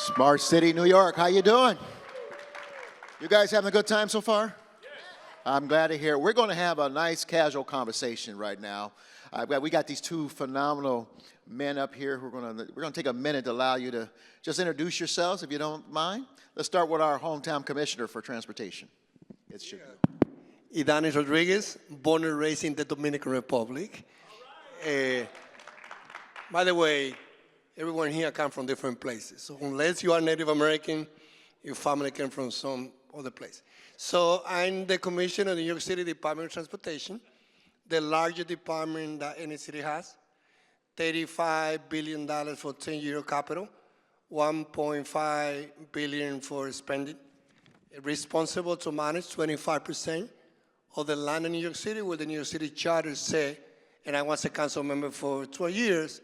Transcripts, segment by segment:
Smart City, New York. How you doing? You guys having a good time so far? I'm glad to hear. We're going to have a nice casual conversation right now. We got these two phenomenal men up here who we're going to take a minute to allow you to just introduce yourselves, if you don't mind. Let's start with our hometown commissioner for transportation. Ydanis Rodriguez, born and raised in the Dominican Republic. By the way, everyone here comes from different places. So unless you are Native American, your family came from some other place. So I'm the commissioner of the New York City Department of Transportation, the largest department that any city has. $35 billion for 10-year capital, $1.5 billion for spending. Responsible to manage 25% of the land in New York City, where the New York City Charter said, and I was a council member for 12 years,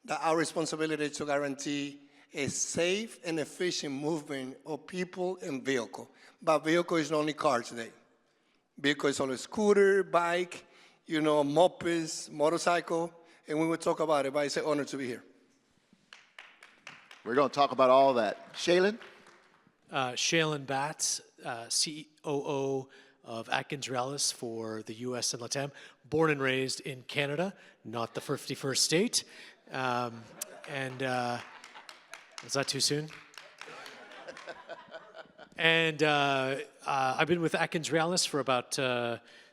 that our responsibility is to guarantee a safe and efficient movement of people and vehicle. But vehicle is not only car today. Vehicle is also scooter, bike, mopeds, motorcycle, and we will talk about it, but it's an honor to be here. We're going to talk about all that. Shailen? Shailen Bhatt, COO of AtkinsRéalis for the US and LATAM, born and raised in Canada, not the 51st state. Is that too soon? And I've been with AtkinsRéalis for about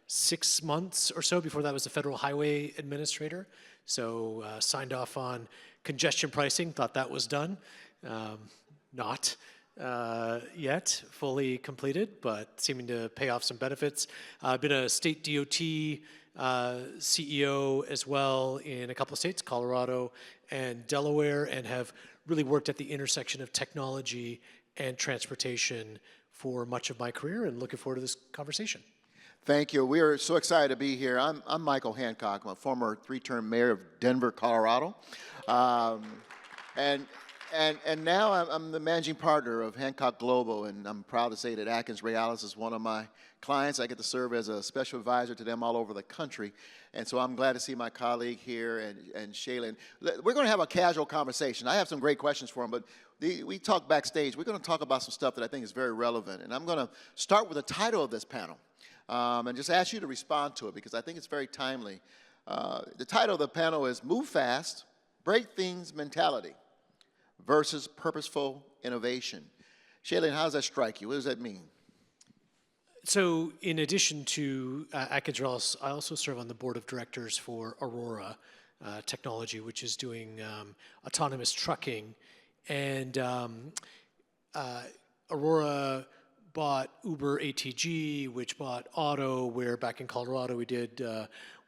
6 months or so. Before that, I was the Federal Highway Administrator. So signed off on congestion pricing, thought that was done. Not yet fully completed, but seeming to pay off some benefits. I've been a state DOT CEO as well in a couple of states, Colorado and Delaware, and have really worked at the intersection of technology and transportation for much of my career, and looking forward to this conversation. Thank you. We are so excited to be here. I'm Michael Hancock. I'm a former 3-term mayor of Denver, Colorado. And now I'm the managing partner of Hancock Global, and I'm proud to say that AtkinsRéalis is one of my clients. I get to serve as a special advisor to them all over the country. And so I'm glad to see my colleague here and Shailen. We're going to have a casual conversation. I have some great questions for him, but we talk backstage. We're going to talk about some stuff that I think is very relevant. And I'm going to start with the title of this panel and just ask you to respond to it, because I think it's very timely. The title of the panel is Move Fast, Break Things Mentality versus Purposeful Innovation. Shailen, how does that strike you? What does that mean? So in addition to AtkinsRéalis, I also serve on the board of directors for Aurora Technology, which is doing autonomous trucking. And Aurora bought Uber ATG, which bought Auto, where back in Colorado we did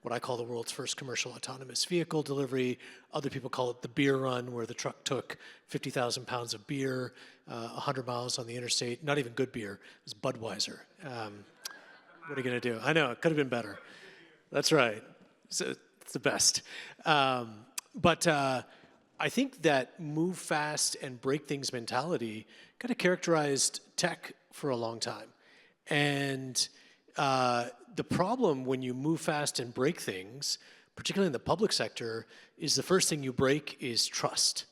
what I call the world's first commercial autonomous vehicle delivery. Other people call it the beer run, where the truck took 50,000 pounds of beer, 100 miles on the interstate. Not even good beer, it was Budweiser. What are you gonna do? I know, it could have been better. That's right, so it's the best. But I think that move fast and break things mentality kind of characterized tech for a long time. And the problem when you move fast and break things, particularly in the public sector, is the first thing you break is trust.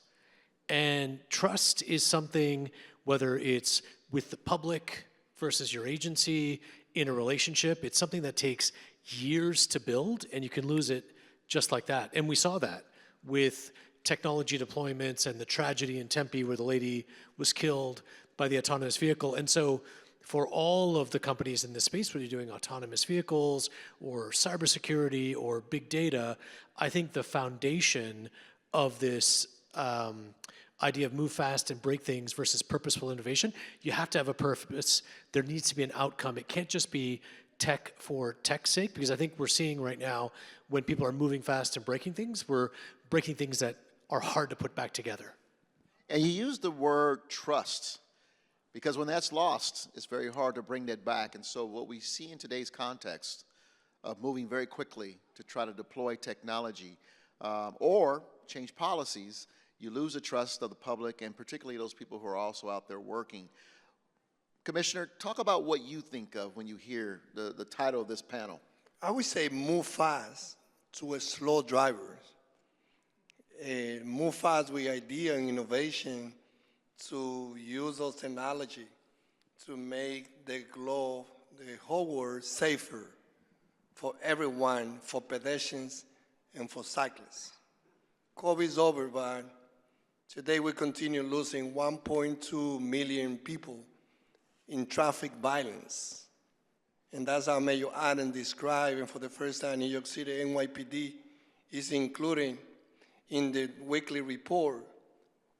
And trust is something, whether it's with the public versus your agency, in a relationship, it's something that takes years to build, and you can lose it just like that. And we saw that with technology deployments and the tragedy in Tempe where the lady was killed by the autonomous vehicle. And so for all of the companies in this space, whether you're doing autonomous vehicles or cybersecurity or big data, I think the foundation of this idea of move fast and break things versus purposeful innovation, you have to have a purpose. There needs to be an outcome. It can't just be tech for tech's sake, because I think we're seeing right now when people are moving fast and breaking things, we're breaking things that are hard to put back together. And you use the word trust, because when that's lost, it's very hard to bring that back. And so what we see in today's context of moving very quickly to try to deploy technology or change policies, you lose the trust of the public, and particularly those people who are also out there working. Commissioner, talk about what you think of when you hear the title of this panel. I would say move fast to a slow driver. Move fast with idea and innovation to use those technology to make the globe, the whole world, safer for everyone, for pedestrians and for cyclists. COVID is over, but today we continue losing 1.2 million people in traffic violence. And that's how Mayor Adam described, and for the first time, New York City NYPD is including in the weekly report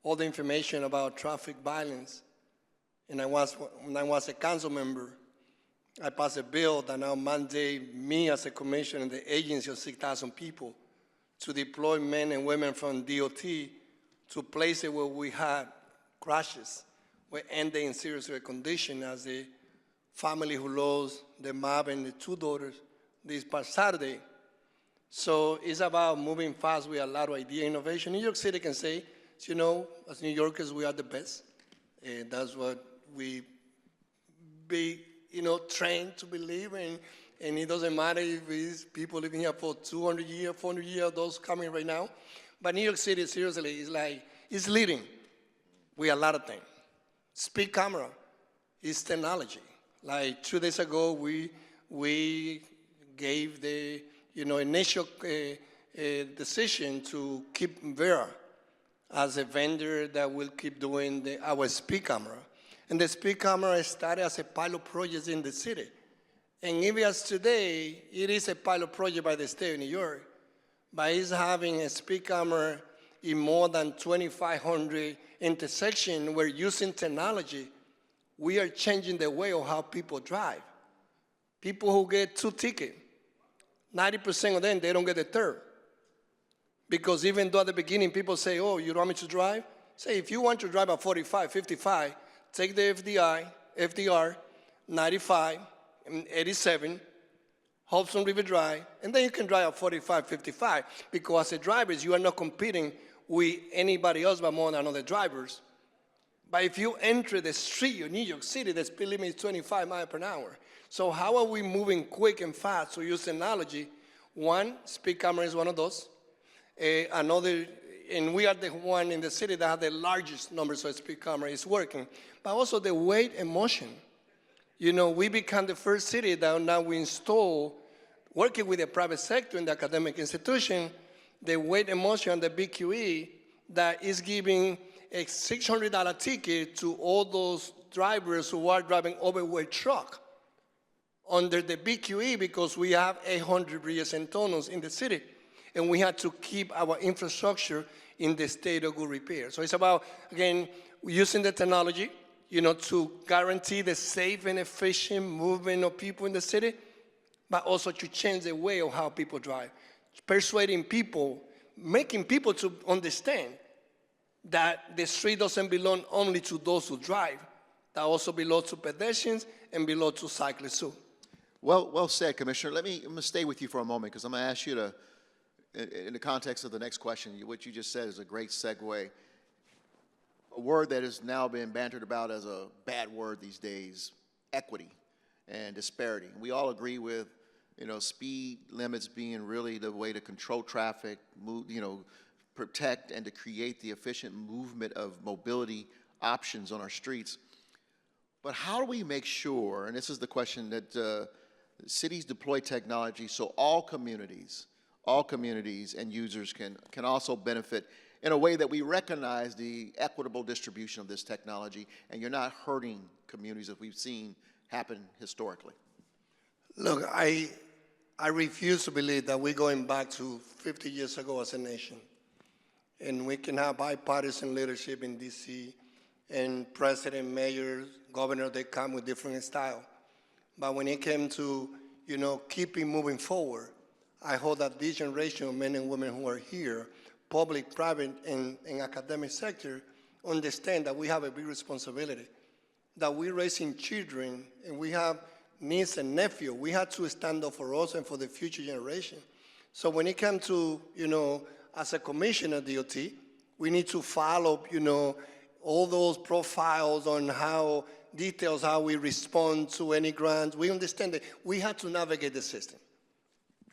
all the information about traffic violence. And when I was a council member, I passed a bill that now mandate me as a commissioner and the agency of 6,000 people to deploy men and women from DOT to places where we had crashes, where ended in serious condition, as the family who lost their mom and the two daughters this past Saturday. So it's about moving fast with a lot of idea innovation. New York City can say, you know, as New Yorkers, we are the best. And that's what we be, trained to believe in. And it doesn't matter if it's people living here for 200 years, 400 years, those coming right now. But New York City, seriously, is like, it's leading with a lot of things. Speed camera is technology. Like 2 days ago, we gave the initial decision to keep Vera as a vendor that will keep doing our speed camera. And the speed camera started as a pilot project in the city. And even as today, it is a pilot project by the state of New York, but it's having a speed camera in more than 2,500 intersections. We're using technology. We are changing the way of how people drive. People who get 2 tickets, 90% of them, they don't get a third. Because even though at the beginning people say, oh, you don't want me to drive? Say, if you want to drive at 45, 55, take the FDR, 95, 87, Hudson River Drive, and then you can drive at 45, 55. Because as drivers, you are not competing with anybody else but more than other drivers. But if you enter the street of New York City, the speed limit is 25 miles per hour. So how are we moving quick and fast to use technology? One, speed camera is one of those. Another, and we are the one in the city that has the largest numbers of speed camera is working. But also the weight and motion. We become the first city that now we install, working with the private sector in the academic institution, the weight and motion and the BQE that is giving a $600 ticket to all those drivers who are driving overweight truck under the BQE, because we have 800 bridges and tunnels in the city. And we had to keep our infrastructure in the state of good repair. So it's about, again, using the technology, to guarantee the safe and efficient movement of people in the city, but also to change the way of how people drive. Persuading people, making people to understand that the street doesn't belong only to those who drive, that also belongs to pedestrians and belongs to cyclists too. Well said, Commissioner. I'm going to stay with you for a moment, because I'm going to ask you to, in the context of the next question, what you just said is a great segue. A word that is now being bantered about as a bad word these days, equity and disparity. We all agree with, speed limits being really the way to control traffic, protect and to create the efficient movement of mobility options on our streets. But how do we make sure, and this is the question, that cities deploy technology so all communities and users can also benefit in a way that we recognize the equitable distribution of this technology, and you're not hurting communities that we've seen happen historically? Look, I refuse to believe that we're going back to 50 years ago as a nation. And we can have bipartisan leadership in D.C., and president, mayor, governor, they come with different style. But when it came to, keeping moving forward, I hope that this generation of men and women who are here, public, private, and academic sector, understand that we have a big responsibility, that we're raising children, and we have niece and nephew. We have to stand up for us and for the future generation. So when it comes to, as a commissioner of DOT, we need to follow, all those profiles on how details, how we respond to any grants. We understand that we have to navigate the system.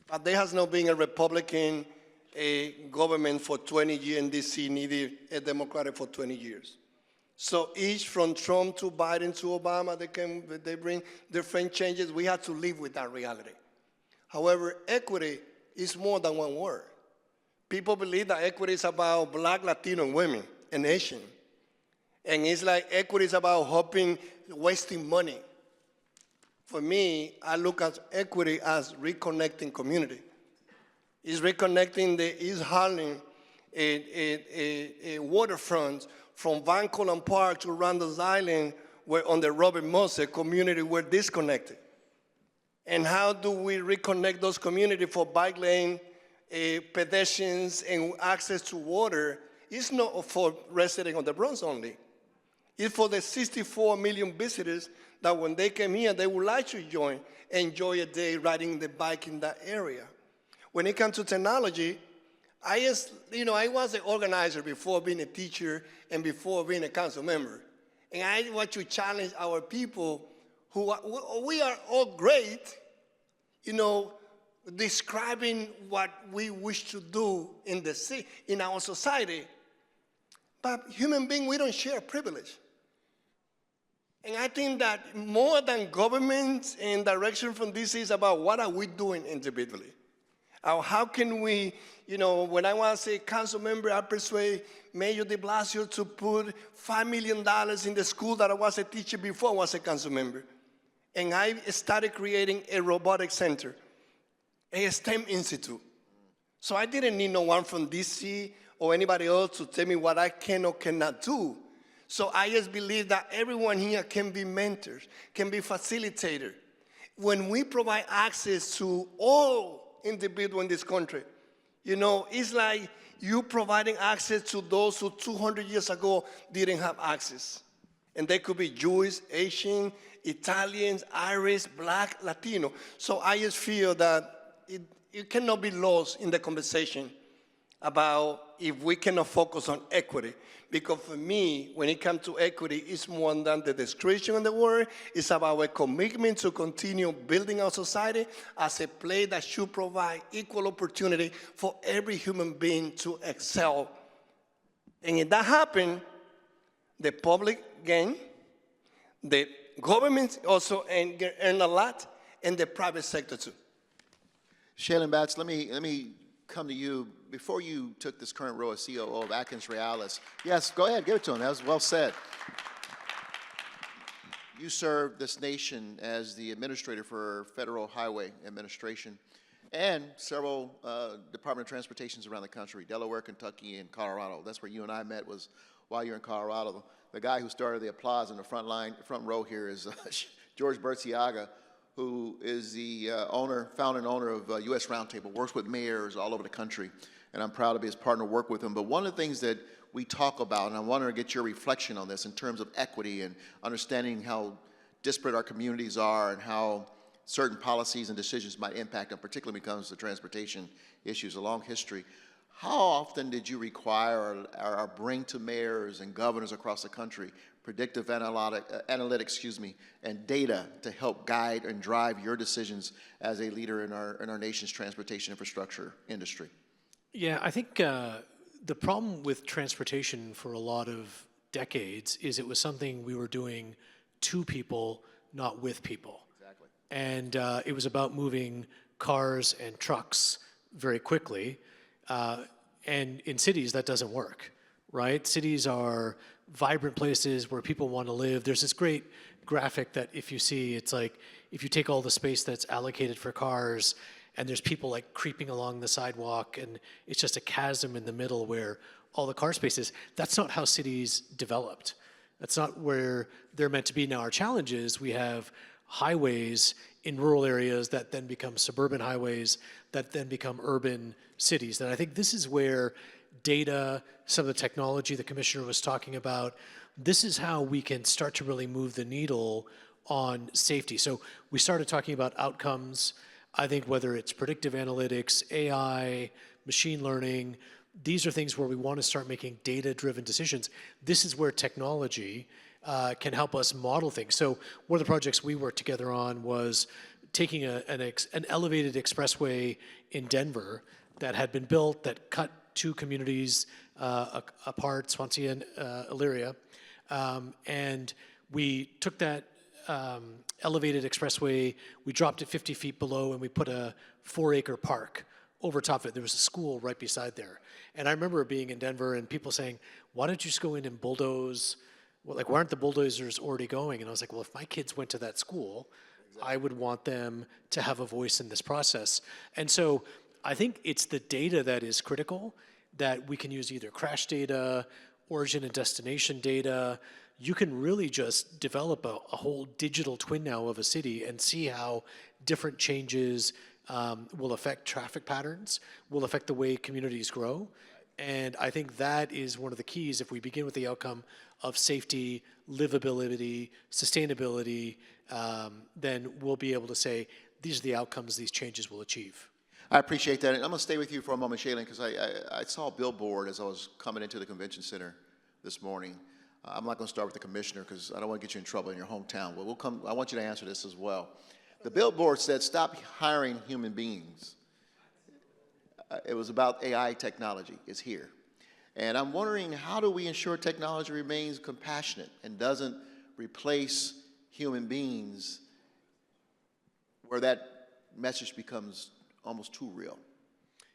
But there has not been a Republican government for 20 years in D.C., neither a Democratic for 20 years. So each from Trump to Biden to Obama, they bring different changes. We have to live with that reality. However, equity is more than one word. People believe that equity is about Black, Latino, and women, and Asian. And it's like equity is about wasting money. For me, I look at equity as reconnecting community. It's reconnecting the East Harlem waterfront from Van Cortlandt Park to Randall's Island, where on the Robert Moses community were disconnected. And how do we reconnect those communities for bike lane, pedestrians, and access to water? It's not for residents of the Bronx only. It's for the 64 million visitors that when they came here, they would like to enjoy a day riding the bike in that area. When it comes to technology, I was an organizer before being a teacher and before being a council member. And I want to challenge our people we are all great, describing what we wish to do in our society. But human beings, we don't share privilege. And I think that more than government and direction from DC is about what are we doing individually. How can we, when I was a council member, I persuade Mayor de Blasio to put $5 million in the school that I was a teacher before I was a council member. And I started creating a robotic center, a STEM institute. So I didn't need no one from DC or anybody else to tell me what I can or cannot do. So I just believe that everyone here can be mentors, can be facilitators. When we provide access to all individuals in this country, it's like you providing access to those who 200 years ago didn't have access. And they could be Jewish, Asian, Italians, Irish, Black, Latino. So I just feel that it cannot be lost in the conversation about if we cannot focus on equity. Because for me, when it comes to equity, it's more than the description of the word. It's about a commitment to continue building our society as a place that should provide equal opportunity for every human being to excel. And if that happens, the public gain, the government also earn a lot, and the private sector too. Shailen Bhatt, let me come to you. Before you took this current role as COO of AtkinsRéalis, yes, go ahead, give it to him. That was well said. You served this nation as the administrator for Federal Highway Administration and several Department of Transportations around the country, Delaware, Kentucky, and Colorado. That's where you and I met, was while you're in Colorado. The guy who started the applause in the front row here is George Berciaga, who is the founder and owner of U.S. Roundtable, works with mayors all over the country, and I'm proud to be his partner, work with him. But one of the things that we talk about, and I wanted to get your reflection on this in terms of equity and understanding how disparate our communities are and how certain policies and decisions might impact them, particularly when it comes to transportation issues, a long history. How often did you require or bring to mayors and governors across the country predictive analytics, and data to help guide and drive your decisions as a leader in our nation's transportation infrastructure industry? Yeah, I think the problem with transportation for a lot of decades is it was something we were doing to people, not with people. Exactly. And it was about moving cars and trucks very quickly. And in cities, that doesn't work, right? Cities are vibrant places where people want to live. There's this great graphic that if you see, it's like if you take all the space that's allocated for cars and there's people like creeping along the sidewalk and it's just a chasm in the middle where all the car space is, that's not how cities developed. That's not where they're meant to be. Now our challenge is we have highways in rural areas that then become suburban highways that then become urban cities. And I think this is where data, some of the technology the commissioner was talking about, this is how we can start to really move the needle on safety. So we started talking about outcomes. I think whether it's predictive analytics, AI, machine learning, these are things where we want to start making data-driven decisions. This is where technology can help us model things. So one of the projects we worked together on was taking an elevated expressway in Denver that had been built that cut two communities apart, Swansea and Elyria, And we took that elevated expressway, we dropped it 50 feet below, and we put a 4-acre park over top of it. There was a school right beside there. And I remember being in Denver and people saying, why don't you just go in and bulldoze? Well, like, why aren't the bulldozers already going? And I was like, well, if my kids went to that school, I would want them to have a voice in this process. And so I think it's the data that is critical, that we can use either crash data, origin and destination data. You can really just develop a whole digital twin now of a city and see how different changes will affect traffic patterns, will affect the way communities grow. And I think that is one of the keys. If we begin with the outcome of safety, livability, sustainability, then we'll be able to say, these are the outcomes these changes will achieve. I appreciate that. And I'm going to stay with you for a moment, Shailen, because I saw a billboard as I was coming into the convention center this morning. I'm not going to start with the commissioner because I don't want to get you in trouble in your hometown. But I want you to answer this as well. The billboard said, stop hiring human beings. It was about AI technology. It's here. And I'm wondering, how do we ensure technology remains compassionate and doesn't replace human beings where that message becomes almost too real?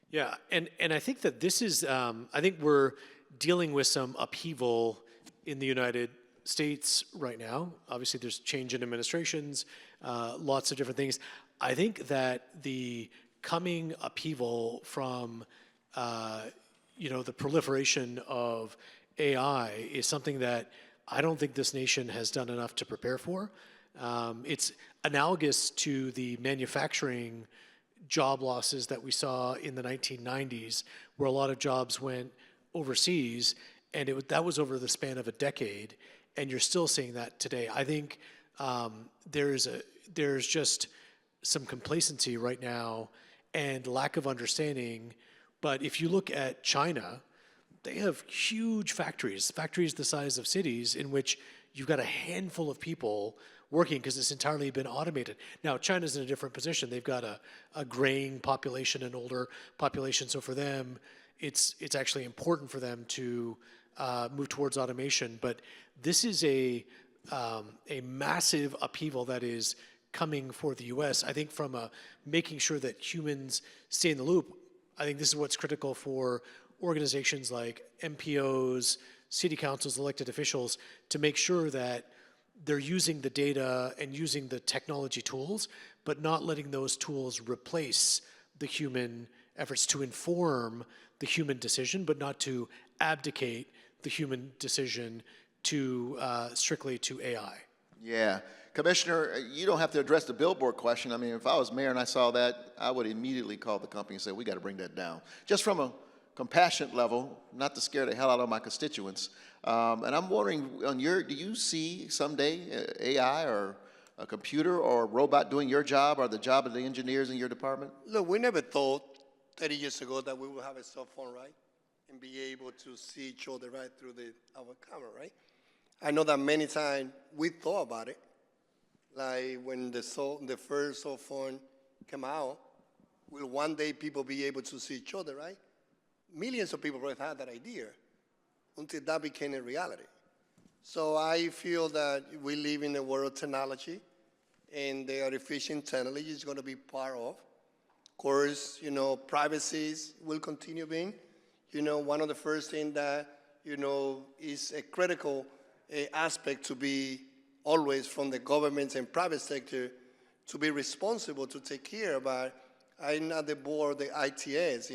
Yeah, and I think that this is, I think we're dealing with some upheaval in the United States right now. Obviously, there's change in administrations, lots of different things. I think that the coming upheaval from, the proliferation of AI is something that I don't think this nation has done enough to prepare for. It's analogous to the manufacturing job losses that we saw in the 1990s, where a lot of jobs went overseas, and that was over the span of a decade, and you're still seeing that today. I think there's just some complacency right now and lack of understanding. But if you look at China, they have huge factories the size of cities, in which you've got a handful of people working because it's entirely been automated. Now, China's in a different position. They've got a graying population, an older population. So for them, it's actually important for them to move towards automation. But this is a massive upheaval that is coming for the U.S. I think from making sure that humans stay in the loop. I think this is what's critical for organizations like MPOs, city councils, elected officials, to make sure that they're using the data and using the technology tools, but not letting those tools replace the human efforts to inform the human decision, but not to abdicate the human decision to strictly to AI. Yeah. Commissioner, you don't have to address the billboard question. I mean, if I was mayor and I saw that, I would immediately call the company and say, we got to bring that down. Just from a compassionate level, not to scare the hell out of my constituents. And I'm wondering, do you see someday AI or a computer or a robot doing your job or the job of the engineers in your department? Look, we never thought 30 years ago that we would have a cell phone, right? And be able to see each other right through our camera, right? I know that many times we thought about it. Like when the first cell phone came out, will one day people be able to see each other, right? Millions of people probably had that idea until that became a reality. So I feel that we live in a world of technology, and the artificial intelligence is going to be part of. Of course, privacy will continue being, one of the first things that, is a critical aspect to be always from the government and private sector to be responsible to take care about. I'm at the board of the ITS,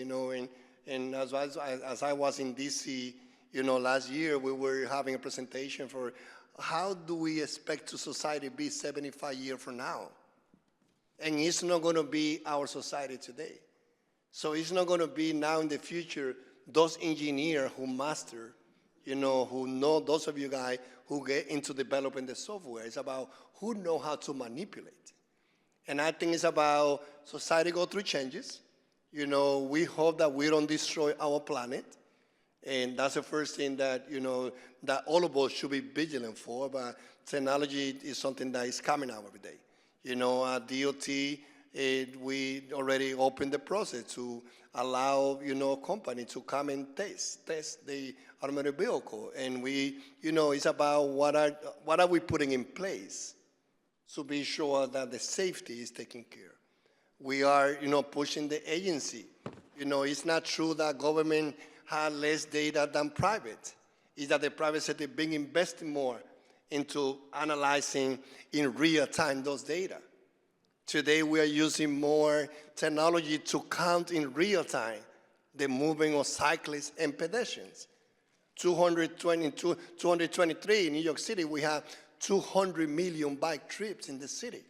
and as I was in DC, last year we were having a presentation for how do we expect society to be 75 years from now? And it's not going to be our society today. So it's not going to be now in the future those engineers who master, who know, those of you guys who get into developing the software. It's about who know how to manipulate. And I think it's about society go through changes. We hope that we don't destroy our planet. And that's the first thing that, that all of us should be vigilant for. But technology is something that is coming out every day. DOT we already opened the process to allow, company to come and test the automated vehicle. And we, it's about what are we putting in place to be sure that the safety is taken care of. We are, pushing the agency. It's not true that government has less data than private. It's that the private sector being investing more into analyzing in real time those data. Today, we are using more technology to count in real time the movement of cyclists and pedestrians. 223 in New York City, we have 200 million bike trips in the city.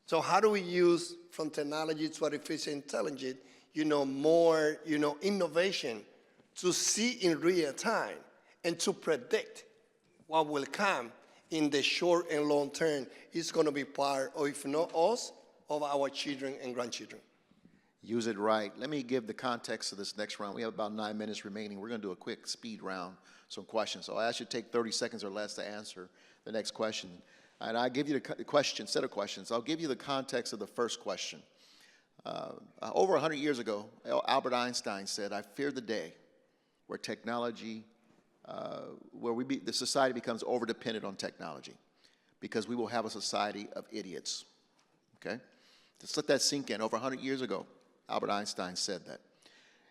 So how do we use from technology to artificial intelligence, more, innovation to see in real time and to predict what will come in the short and long term is going to be part of, if not us, of our children and grandchildren. Use it right. Let me give the context of this next round. We have about 9 minutes remaining. We're going to do a quick speed round, some questions. So I'll ask you to take 30 seconds or less to answer the next question. And I give you the question, set of questions. I'll give you the context of the first question. Over 100 years ago, Albert Einstein said, "I fear the day where technology, the society becomes over-dependent on technology, because we will have a society of idiots." Okay? Just let that sink in. Over 100 years ago, Albert Einstein said that.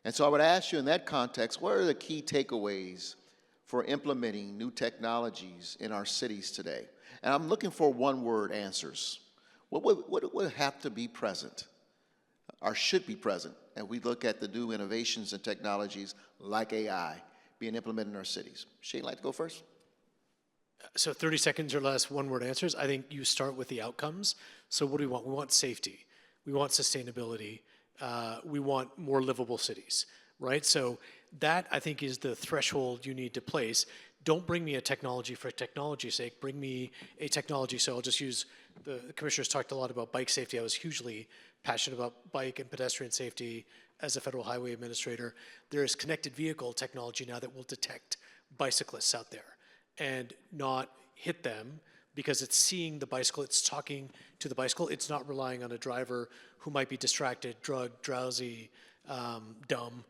And so I would ask you in that context, what are the key takeaways for implementing new technologies in our cities today? And I'm looking for one-word answers. What would have to be present or should be present as we look at the new innovations and technologies like AI being implemented in our cities? Shailen, like to go first? So 30 seconds or less, one-word answers. I think you start with the outcomes. So what do we want? We want safety. We want sustainability. We want more livable cities, right? So that, I think, is the threshold you need to place. Don't bring me a technology for technology's sake. Bring me a technology. So I'll just use, the commissioners talked a lot about bike safety. I was hugely passionate about bike and pedestrian safety as a federal highway administrator. There is connected vehicle technology now that will detect bicyclists out there and not hit them, because it's seeing the bicycle, it's talking to the bicycle, it's not relying on a driver who might be distracted, drugged, drowsy, dumb,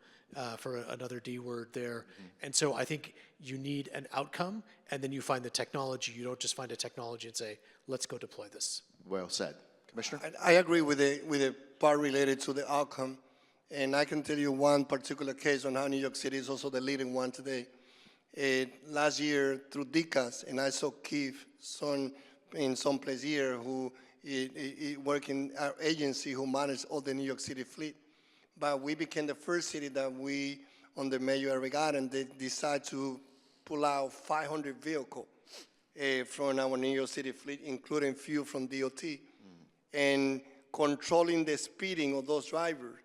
for another D word there. And so I think you need an outcome, and then you find the technology. You don't just find a technology and say, let's go deploy this. Well said. Commissioner? I agree with the part related to the outcome. And I can tell you one particular case on how New York City is also the leading one today. Last year through DCAS, and I saw Keith in some place here who work in our agency who managed all the New York City fleet. But we became the first city that we, on the Mayor Eric Adams, they decided to pull out 500 vehicles from our New York City fleet, including few from DOT, and controlling the speeding of those drivers.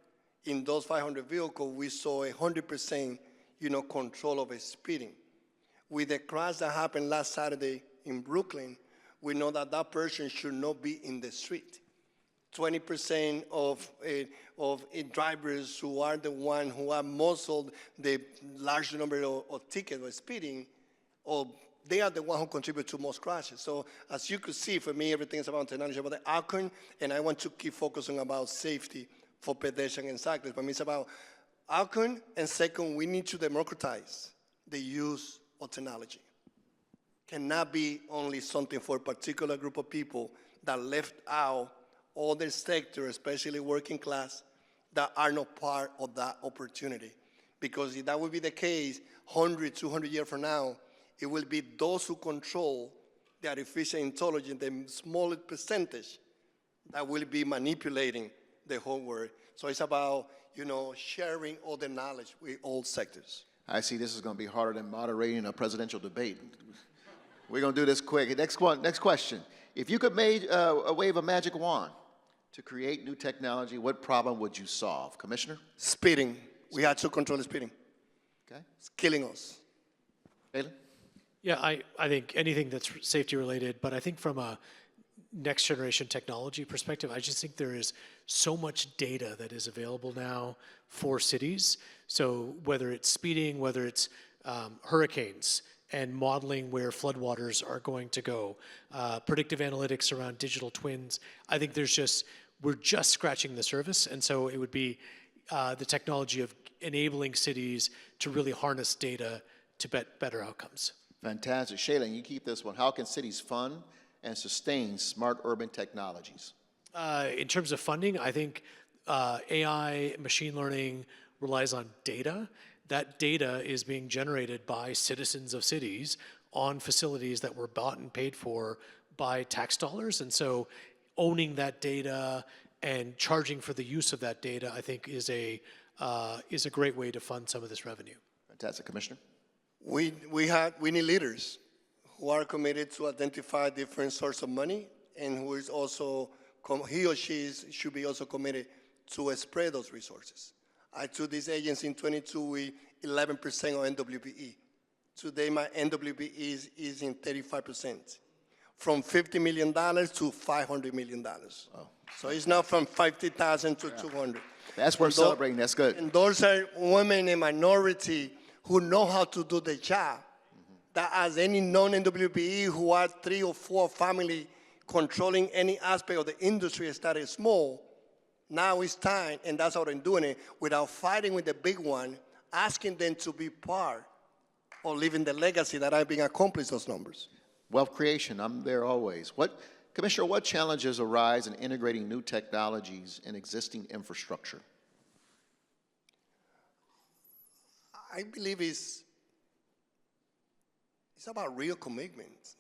In those 500 vehicles, we saw 100%, control of speeding. With the crash that happened last Saturday in Brooklyn, we know that that person should not be in the street. 20% of drivers who are the one who have muscled the large number of tickets or speeding, they are the one who contribute to most crashes. So as you could see, for me, everything is about technology, about the outcome, and I want to keep focusing about safety for pedestrians and cyclists. For me, it's about outcome, and second, we need to democratize the use of technology. Cannot be only something for a particular group of people that left out other sectors, especially working class, that are not part of that opportunity. Because if that would be the case, 100, 200 years from now, it will be those who control the artificial intelligence, the smallest percentage that will be manipulating the whole world. So it's about, sharing all the knowledge with all sectors. I see this is going to be harder than moderating a presidential debate. We're going to do this quick. Next question. If you could wave a magic wand to create new technology, what problem would you solve? Commissioner? Speeding. We had to control the speeding. Okay. It's killing us. Shailen? Yeah, I think anything that's safety related, but I think from a next generation technology perspective, I just think there is so much data that is available now for cities. So whether it's speeding, whether it's hurricanes, and modeling where floodwaters are going to go, predictive analytics around digital twins. I think there's just, we're just scratching the surface. And so it would be the technology of enabling cities to really harness data to better outcomes. Fantastic. Shailen, you keep this one. How can cities fund and sustain smart urban technologies? In terms of funding, I think AI, machine learning relies on data. That data is being generated by citizens of cities on facilities that were bought and paid for by tax dollars. And so owning that data and charging for the use of that data, I think, is a great way to fund some of this revenue. Fantastic. Commissioner? We need leaders who are committed to identify different sources of money, and who is also, he or she should be also committed to spread those resources. I took this agency in 22 with 11% of NWPE. Today, my NWPE is in 35%, from $50 million to $500 million. Oh. So it's now from 50,000 to 200. That's worth celebrating. That's good. And those are women and minority who know how to do the job. That as any non-NWPE who are 3 or 4 family controlling any aspect of the industry started small, now it's time, and that's how they're doing it, without fighting with the big one, asking them to be part of leaving the legacy that I've been accomplished those numbers. Wealth creation, I'm there always. Commissioner, what challenges arise in integrating new technologies in existing infrastructure? I believe it's about real commitment.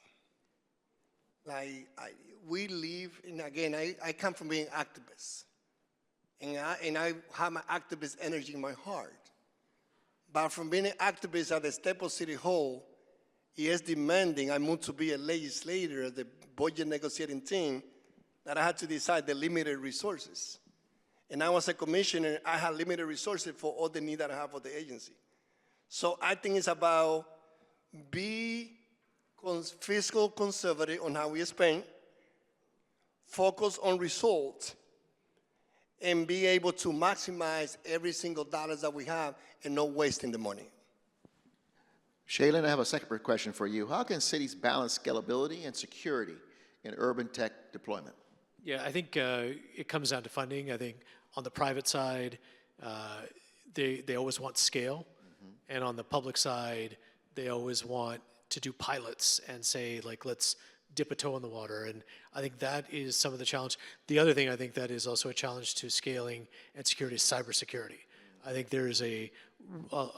Like, we live, and again, I come from being activists. And I have my activist energy in my heart. But from being an activist at the Staples City Hall, it is demanding I moved to be a legislator at the budget negotiating team, that I had to decide the limited resources. And I was a commissioner, I had limited resources for all the need that I have for the agency. So I think it's about be fiscal conservative on how we spend, focus on results, and be able to maximize every single dollar that we have and not wasting the money. Shailen, I have a second question for you. How can cities balance scalability and security in urban tech deployment? Yeah, I think it comes down to funding. I think on the private side, they always want scale. And on the public side, they always want to do pilots and say, like, let's dip a toe in the water. And I think that is some of the challenge. The other thing I think that is also a challenge to scaling and security is cybersecurity. I think there is a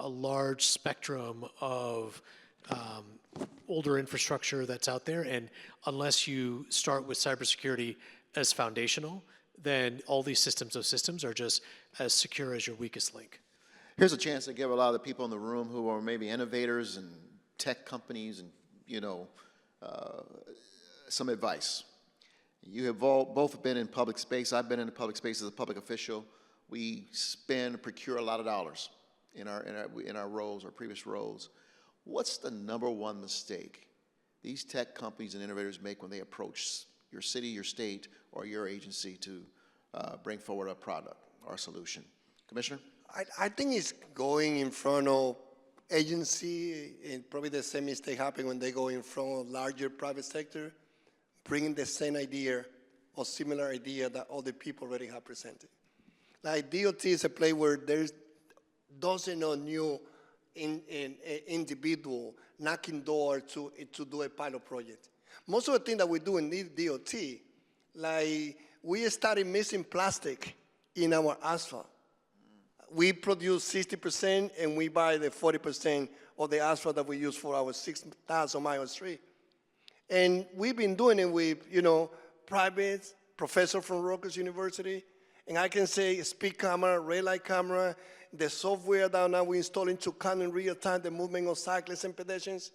large spectrum of older infrastructure that's out there. And unless you start with cybersecurity as foundational, then all these systems of systems are just as secure as your weakest link. Here's a chance to give a lot of the people in the room who are maybe innovators and tech companies and, some advice. You have both been in public space. I've been in the public space as a public official. We procure a lot of dollars in our roles, our previous roles. What's the number one mistake these tech companies and innovators make when they approach your city, your state, or your agency to bring forward a product or a solution? Commissioner? I think it's going in front of agency, and probably the same mistake happen when they go in front of larger private sector, bringing the same idea or similar idea that other people already have presented. Like DOT is a place where there's dozens of new individual knocking doors to do a pilot project. Most of the things that we do in DOT, like we started missing plastic in our asphalt. We produce 60% and we buy the 40% of the asphalt that we use for our 6,000 mile street. And we've been doing it with, private professor from Rutgers University. And I can say speed camera, red light camera, the software that now we're installing to count in real time the movement of cyclists and pedestrians.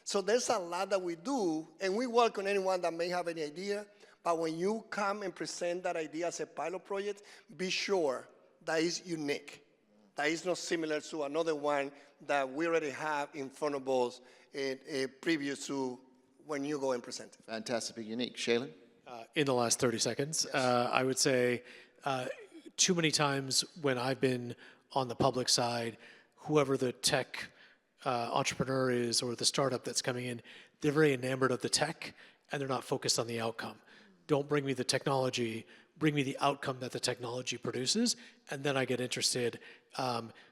So there's a lot that we do, and we welcome anyone that may have any idea. But when you come and present that idea as a pilot project, be sure that is unique. That is not similar to another one that we already have in front of us previous to when you go and present it. Fantastic, unique. Shailen? In the last 30 seconds, yes. I would say too many times when I've been on the public side, whoever the tech entrepreneur is or the startup that's coming in, they're very enamored of the tech and they're not focused on the outcome. Don't bring me the technology, bring me the outcome that the technology produces, and then I get interested.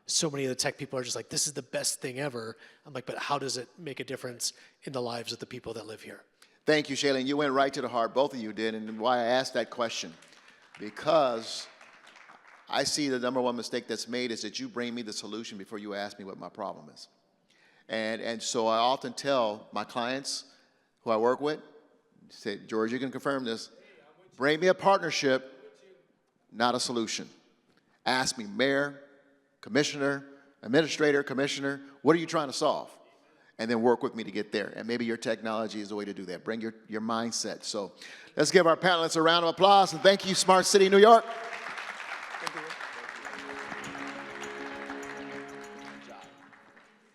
So many of the tech people are just like, this is the best thing ever. I'm like, but how does it make a difference in the lives of the people that live here? Thank you, Shailen. You went right to the heart, both of you did, and why I asked that question. Because I see the number one mistake that's made is that you bring me the solution before you ask me what my problem is. And so I often tell my clients who I work with, say, George, you can confirm this, bring me a partnership, not a solution. Ask me, mayor, commissioner, administrator, commissioner, what are you trying to solve? And then work with me to get there. And maybe your technology is the way to do that. Bring your mindset. So let's give our panelists a round of applause, and thank you, Smart City, New York.